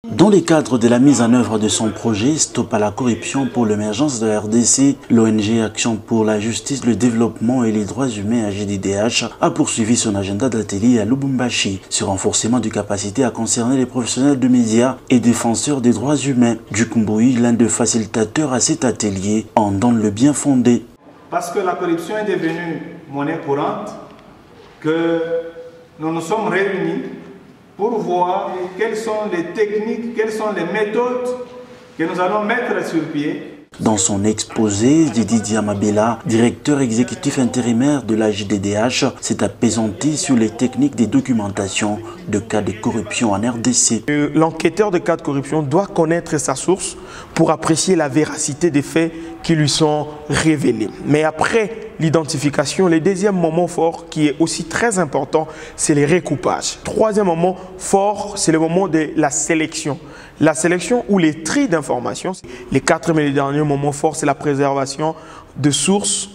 Dans le cadre de la mise en œuvre de son projet Stop à la corruption pour l'émergence de la RDC, l'ONG Action pour la justice, le développement et les droits humains AJDDH a poursuivi son agenda d'atelier à Lubumbashi sur renforcement de capacités à concerner les professionnels de médias et défenseurs des droits humains. Dukumboui, l'un des facilitateurs à cet atelier, en donne le bien fondé. Parce que la corruption est devenue monnaie courante, que nous nous sommes réunis pour voir quelles sont les techniques, quelles sont les méthodes que nous allons mettre sur pied. Dans son exposé, Didi Diamabela, directeur exécutif intérimaire de la JDDH, s'est apaisanti sur les techniques de documentation de cas de corruption en RDC. L'enquêteur de cas de corruption doit connaître sa source pour apprécier la véracité des faits qui lui sont révélés. Mais après l'identification, le deuxième moment fort qui est aussi très important, c'est les recoupages. Troisième moment fort, c'est le moment de la sélection. La sélection ou les tri d'informations. Les quatrième et les derniers moments forts, c'est la préservation de sources.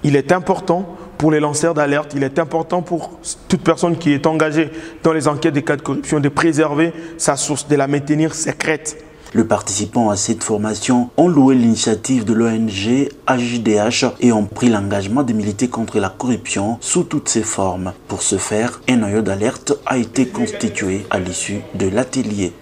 Il est important pour les lanceurs d'alerte, il est important pour toute personne qui est engagée dans les enquêtes des cas de corruption de préserver sa source, de la maintenir secrète. Les participants à cette formation ont loué l'initiative de l'ONG AJDH et ont pris l'engagement de militer contre la corruption sous toutes ses formes. Pour ce faire, un noyau d'alerte a été constitué à l'issue de l'atelier.